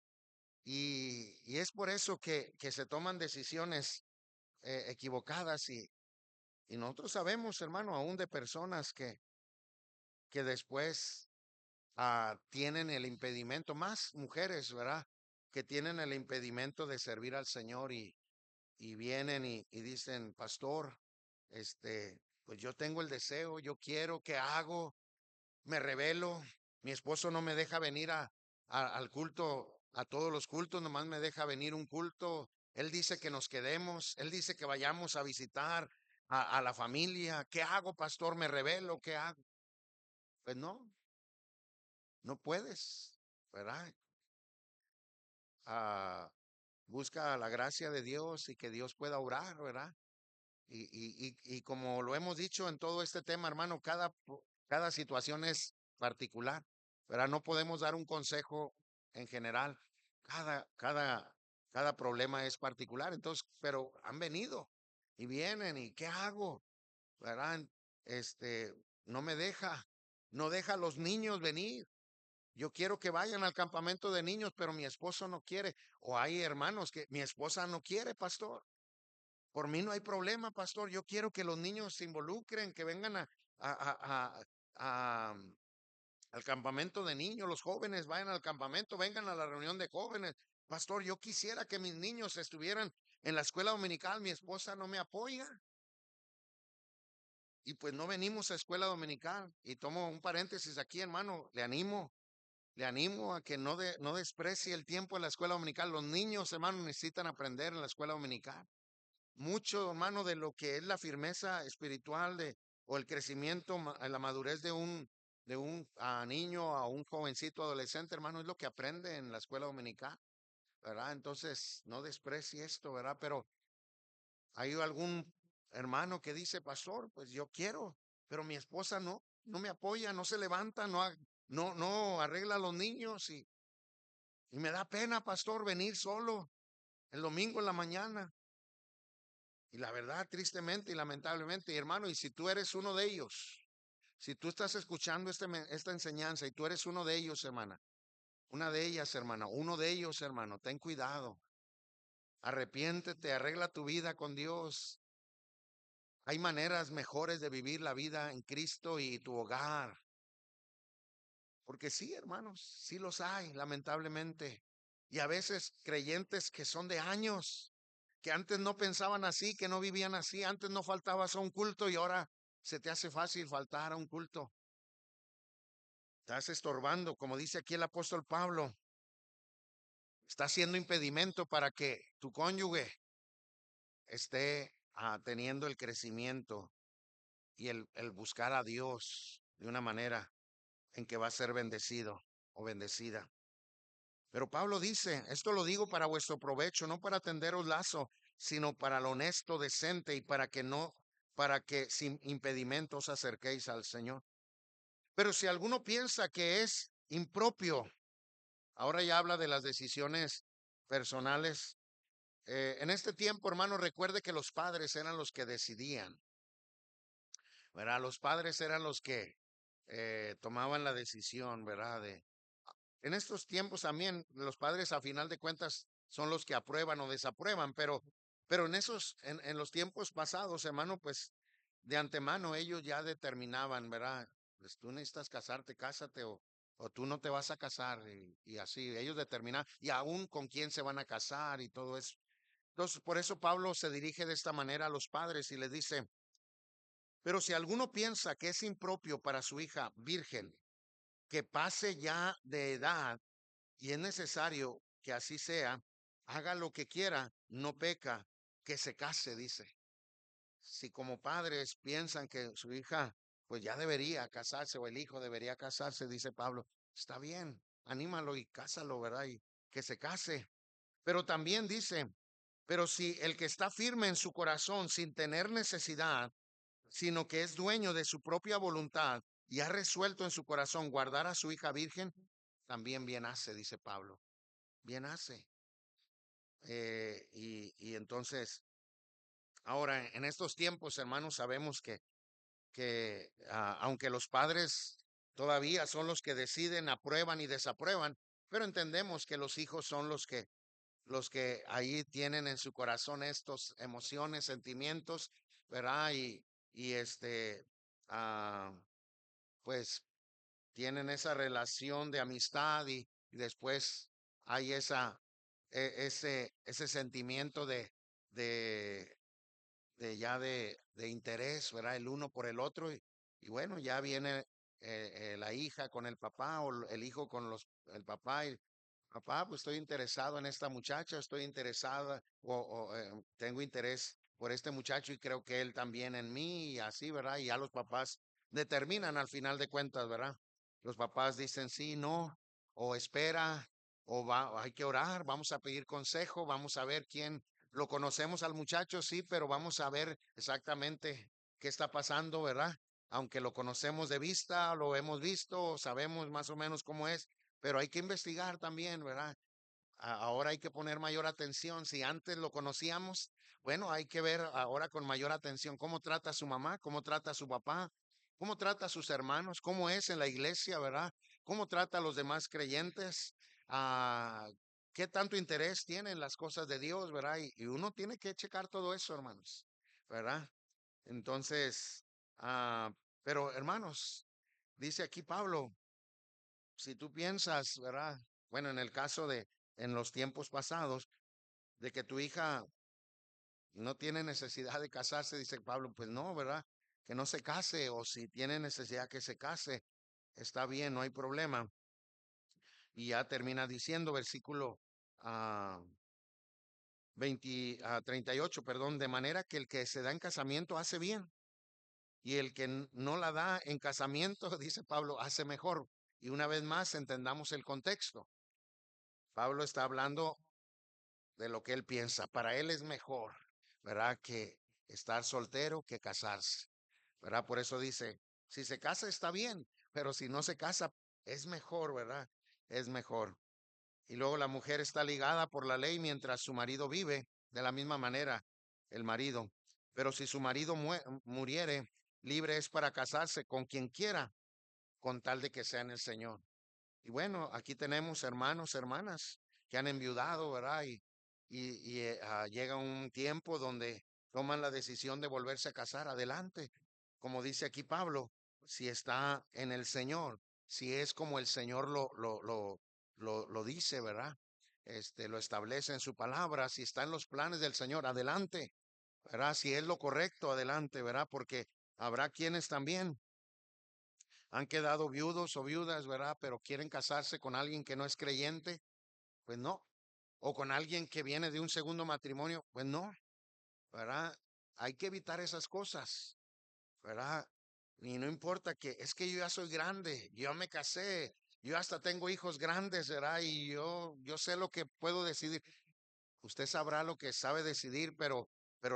Y es por eso que se toman decisiones equivocadas y nosotros sabemos, hermano, aún de personas que después tienen el impedimento, más mujeres, ¿verdad? Que tienen el impedimento de servir al Señor y vienen y dicen, pastor, pues yo tengo el deseo, yo quiero, ¿qué hago? Me rebelo, mi esposo no me deja venir al culto, a todos los cultos, nomás me deja venir un culto. Él dice que nos quedemos, él dice que vayamos a visitar a la familia. ¿Qué hago, pastor? Me rebelo, ¿qué hago? Pues no, no puedes, ¿verdad? Ah, busca la gracia de Dios y que Dios pueda orar, ¿verdad? Y como lo hemos dicho en todo este tema, hermano, cada situación es particular, ¿verdad? No podemos dar un consejo en general. Cada, cada, cada problema es particular. Entonces, pero han venido y vienen y ¿qué hago? ¿Verdad? Este, no me deja, no deja a los niños venir. Yo quiero que vayan al campamento de niños, pero mi esposo no quiere. O hay hermanos que mi esposa no quiere, pastor. Por mí no hay problema, pastor. Yo quiero que los niños se involucren, que vengan a- a- a- al campamento de niños, los jóvenes vayan al campamento, vengan a la reunión de jóvenes. Pastor, yo quisiera que mis niños estuvieran en la escuela dominical, mi esposa no me apoya y pues no venimos a escuela dominical. Y tomo un paréntesis aquí, hermano, le animo a que no desprecie el tiempo en la escuela dominical. Los niños, hermano, necesitan aprender en la escuela dominical mucho, hermano, de lo que es la firmeza espiritual o el crecimiento, la madurez de un niño a un jovencito adolescente, hermano, es lo que aprende en la escuela dominical, ¿verdad? Entonces, no desprecie esto, ¿verdad? Pero hay algún hermano que dice, pastor, pues yo quiero, pero mi esposa no me apoya, no se levanta, no arregla a los niños y me da pena, pastor, venir solo el domingo en la mañana. Y la verdad, tristemente y lamentablemente, y hermano, y si tú eres uno de ellos, si tú estás escuchando esta enseñanza y tú eres uno de ellos, hermana, una de ellas, hermana, uno de ellos, hermano, ten cuidado, arrepiéntete, arregla tu vida con Dios. Hay maneras mejores de vivir la vida en Cristo y tu hogar. Porque sí, hermanos, sí los hay, lamentablemente. Y a veces creyentes que son de años, que antes no pensaban así, que no vivían así, antes no faltabas a un culto y ahora se te hace fácil faltar a un culto. Estás estorbando, como dice aquí el apóstol Pablo, está haciendo impedimento para que tu cónyuge esté teniendo el crecimiento y el buscar a Dios de una manera en que va a ser bendecido o bendecida. Pero Pablo dice, esto lo digo para vuestro provecho, no para tenderos lazo, sino para lo honesto, decente y para que sin impedimento os acerquéis al Señor. Pero si alguno piensa que es impropio, ahora ya habla de las decisiones personales. En este tiempo, hermano, recuerde que los padres eran los que decidían, ¿verdad? Los padres eran los que tomaban la decisión, ¿verdad? En estos tiempos también los padres a final de cuentas son los que aprueban o desaprueban, pero en los tiempos pasados, hermano, pues de antemano ellos ya determinaban, ¿verdad? Pues tú necesitas casarte, cásate o tú no te vas a casar y así, ellos determinan y aún con quién se van a casar y todo eso. Entonces, por eso Pablo se dirige de esta manera a los padres y les dice, pero si alguno piensa que es impropio para su hija virgen, que pase ya de edad y es necesario que así sea, haga lo que quiera, no peca, que se case, dice. Si como padres piensan que su hija pues ya debería casarse o el hijo debería casarse, dice Pablo, está bien, anímalo y cásalo, ¿verdad? Y que se case. Pero también dice, pero si el que está firme en su corazón sin tener necesidad, sino que es dueño de su propia voluntad, y ha resuelto en su corazón guardar a su hija virgen, también bien hace, dice Pablo, bien hace. Y entonces, ahora en estos tiempos, hermanos, sabemos que aunque los padres todavía son los que deciden, aprueban y desaprueban, pero entendemos que los hijos son los que ahí tienen en su corazón estos emociones, sentimientos, ¿verdad? Y pues tienen esa relación de amistad y después hay ese sentimiento de, de interés, ¿verdad? El uno por el otro. Y bueno, ya viene la hija con el papá o el hijo con el papá. Y papá, pues estoy interesado en esta muchacha, estoy interesada o tengo interés por este muchacho y creo que él también en mí y así, ¿verdad? Y ya los papás determinan al final de cuentas, ¿verdad? Los papás dicen sí, no, o espera, o hay que orar, vamos a pedir consejo, vamos a ver quién lo conocemos al muchacho, sí, pero vamos a ver exactamente qué está pasando, ¿verdad? Aunque lo conocemos de vista, lo hemos visto, sabemos más o menos cómo es, pero hay que investigar también, ¿verdad? Ahora hay que poner mayor atención. Si antes lo conocíamos, bueno, hay que ver ahora con mayor atención cómo trata a su mamá, cómo trata a su papá, cómo trata a sus hermanos, cómo es en la iglesia, ¿verdad? Cómo trata a los demás creyentes, ah, qué tanto interés tiene en las cosas de Dios, ¿verdad? Y uno tiene que checar todo eso, hermanos, ¿verdad? Entonces, ah, pero hermanos, dice aquí Pablo, si tú piensas, ¿verdad? Bueno, en el caso en los tiempos pasados, de que tu hija no tiene necesidad de casarse, dice Pablo, pues no, ¿verdad? Que no se case, o si tiene necesidad que se case, está bien, no hay problema. Y ya termina diciendo, versículo ah, 38, perdón, de manera que el que se da en casamiento hace bien, y el que no la da en casamiento, dice Pablo, hace mejor. Y una vez más, entendamos el contexto. Pablo está hablando de lo que él piensa. Para él es mejor, ¿verdad? Que estar soltero que casarse, ¿verdad? Por eso dice, si se casa está bien, pero si no se casa es mejor, ¿verdad? Es mejor. Y luego la mujer está ligada por la ley mientras su marido vive, de la misma manera el marido. Pero si su marido muriere, libre es para casarse con quien quiera, con tal de que sea en el Señor. Y bueno, aquí tenemos hermanos, hermanas que han enviudado, ¿verdad? Llega un tiempo donde toman la decisión de volverse a casar. Adelante. Como dice aquí Pablo, si está en el Señor, si es como el Señor lo dice, ¿verdad? Lo establece en su palabra, si está en los planes del Señor, adelante, ¿verdad? Si es lo correcto, adelante, ¿verdad? Porque habrá quienes también han quedado viudos o viudas, ¿verdad? Pero quieren casarse con alguien que no es creyente, pues no. O con alguien que viene de un segundo matrimonio, pues no, ¿verdad? Hay que evitar esas cosas, ¿verdad? Y no importa que es que yo ya soy grande, yo me casé, yo hasta tengo hijos grandes, ¿verdad? Y yo sé lo que puedo decidir. Usted sabrá lo que sabe decidir, pero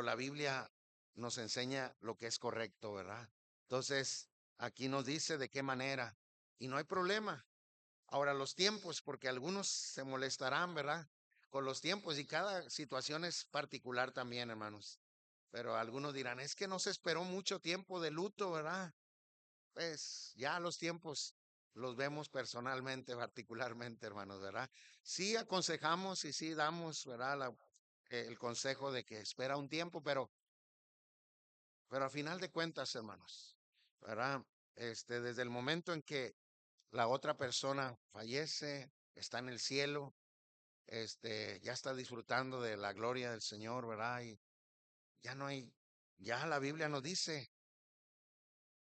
la Biblia nos enseña lo que es correcto, ¿verdad? Entonces, aquí nos dice de qué manera. Y no hay problema. Ahora, los tiempos, porque algunos se molestarán, ¿verdad? Con los tiempos y cada situación es particular también, hermanos. Pero algunos dirán, es que no se esperó mucho tiempo de luto, ¿verdad? Pues ya los tiempos los vemos personalmente, particularmente, hermanos, ¿verdad? Sí aconsejamos y sí damos, ¿verdad? El consejo de que espera un tiempo, pero a final de cuentas, hermanos, ¿verdad? Desde el momento en que la otra persona fallece, está en el cielo, ya está disfrutando de la gloria del Señor, ¿verdad? Y ya no hay, ya la Biblia nos dice,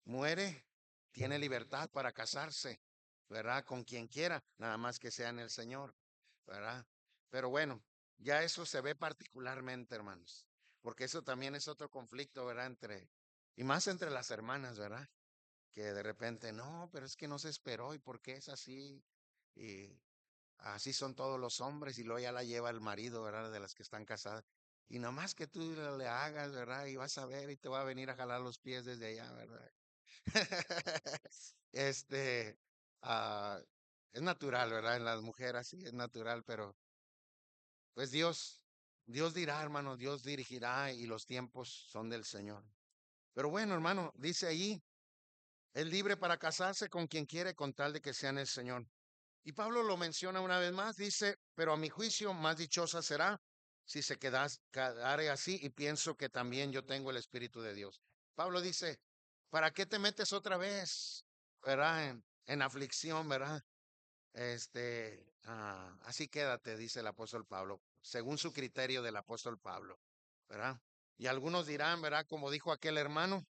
muere, tiene libertad para casarse, ¿verdad? Con quien quiera, nada más que sea en el Señor, ¿verdad? Pero bueno, ya eso se ve particularmente, hermanos, porque eso también es otro conflicto, ¿verdad? Y más entre las hermanas, ¿verdad? Que de repente, no, pero es que no se esperó y por qué es así. Y así son todos los hombres y luego ya la lleva el marido, ¿verdad? De las que están casadas. Y nomás que tú le hagas, ¿verdad? Y vas a ver y te va a venir a jalar los pies desde allá, ¿verdad? Este, ah, es natural, ¿verdad? En las mujeres sí es natural, pero pues Dios dirá, hermano, Dios dirigirá y los tiempos son del Señor. Pero bueno, hermano, dice allí, es libre para casarse con quien quiere con tal de que sea en el Señor. Y Pablo lo menciona una vez más, dice, pero a mi juicio más dichosa será si se quedare así y pienso que también yo tengo el Espíritu de Dios. Pablo dice, ¿para qué te metes otra vez? ¿Verdad? En aflicción, ¿verdad? Así quédate, dice el apóstol Pablo, según su criterio del apóstol Pablo, ¿verdad? Y algunos dirán, ¿verdad? Como dijo aquel hermano,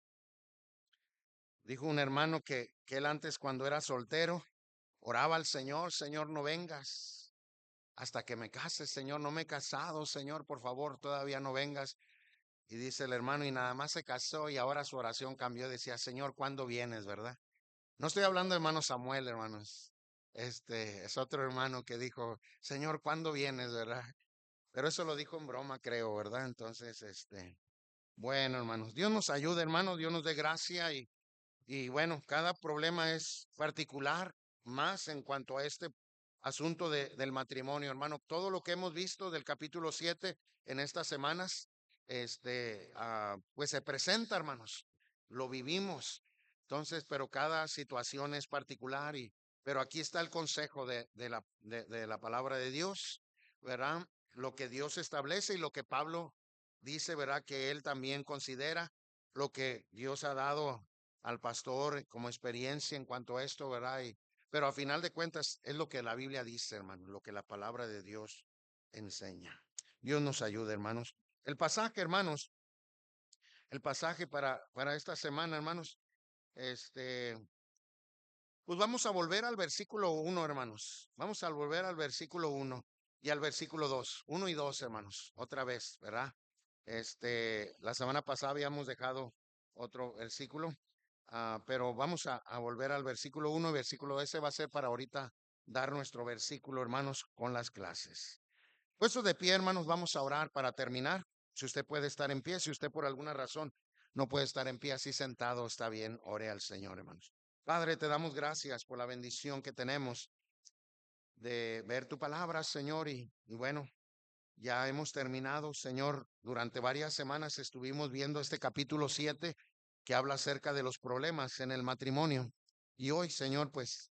dijo un hermano que él antes cuando era soltero, oraba al Señor, Señor, no vengas hasta que me case, Señor, no me he casado, Señor, por favor, todavía no vengas. Y dice el hermano, y nada más se casó y ahora su oración cambió, decía, Señor, ¿cuándo vienes, verdad? No estoy hablando de hermano Samuel, hermanos. Es otro hermano que dijo, Señor, ¿cuándo vienes, verdad? Pero eso lo dijo en broma, creo, ¿verdad? Entonces, bueno, hermanos, Dios nos ayude, hermanos, Dios nos dé gracia y bueno, cada problema es particular, más en cuanto a este asunto del matrimonio, hermano. Todo lo que hemos visto del capítulo 7 en estas semanas, pues se presenta, hermanos. Lo vivimos. Entonces, pero cada situación es particular pero aquí está el consejo de la palabra de Dios, ¿verdad? Lo que Dios establece y lo que Pablo dice, ¿verdad? Que él también considera lo que Dios ha dado al pastor como experiencia en cuanto a esto, ¿verdad? Pero a final de cuentas es lo que la Biblia dice, hermano, lo que la palabra de Dios enseña. Dios nos ayude, hermanos. El pasaje, hermanos, el pasaje para esta semana, hermanos, este, pues vamos a volver al versículo 1, hermanos. Vamos a volver al versículo 1 y al versículo 2, 1 y 2, hermanos, otra vez, ¿verdad? La semana pasada habíamos dejado otro versículo, pero vamos a volver al versículo 1 y versículo ese va a ser para ahorita dar nuestro versículo, hermanos, con las clases. Puesto de pie, hermanos, vamos a orar para terminar. Si usted puede estar en pie, si usted por alguna razón no puede estar en pie así sentado, está bien, ore al Señor, hermanos. Padre, te damos gracias por la bendición que tenemos de ver tu palabra, Señor, y bueno, ya hemos terminado, Señor. Durante varias semanas estuvimos viendo este capítulo 7 que habla acerca de los problemas en el matrimonio. Y hoy, Señor, pues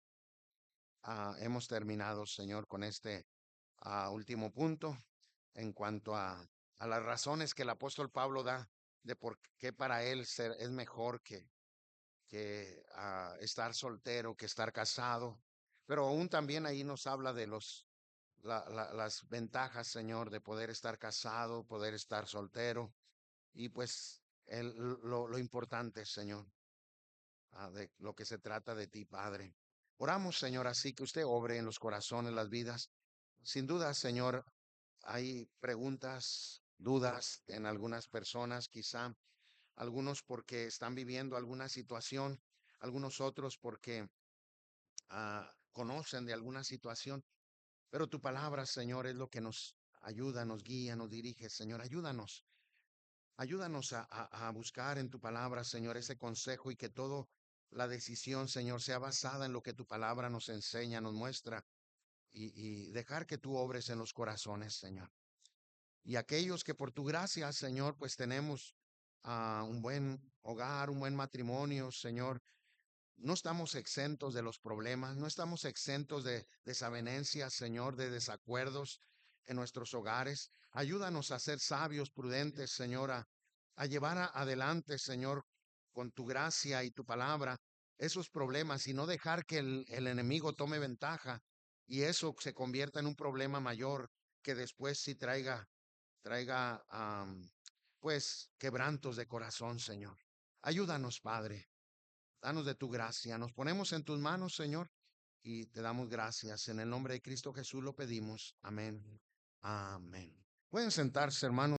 hemos terminado, Señor, con este último punto en cuanto a las razones que el apóstol Pablo da de por qué para él es mejor que estar soltero, que estar casado. Pero aún también ahí nos habla de las ventajas, Señor, de poder estar casado, poder estar soltero. Y pues lo importante, Señor, de lo que se trata de ti, Padre. Oramos, Señor, así que usted obre en los corazones, las vidas. Sin duda, Señor, hay preguntas, dudas en algunas personas, quizá algunos porque están viviendo alguna situación, algunos otros porque conocen de alguna situación, pero tu palabra, Señor, es lo que nos ayuda, nos guía, nos dirige, Señor, ayúdanos. Ayúdanos a buscar en tu palabra, Señor, ese consejo y que toda la decisión, Señor, sea basada en lo que tu palabra nos enseña, nos muestra y dejar que tú obres en los corazones, Señor. Y aquellos que por tu gracia, Señor, pues tenemos un buen hogar, un buen matrimonio, Señor, no estamos exentos de los problemas, no estamos exentos de desavenencias, Señor, de desacuerdos en nuestros hogares. Ayúdanos a ser sabios, prudentes, Señor, a llevar adelante, Señor, con tu gracia y tu palabra, esos problemas y no dejar que el enemigo tome ventaja y eso se convierta en un problema mayor que después sí traiga, pues, quebrantos de corazón, Señor. Ayúdanos, Padre. Danos de tu gracia. Nos ponemos en tus manos, Señor, y te damos gracias. En el nombre de Cristo Jesús lo pedimos. Amén. Amén. Pueden sentarse, hermanos.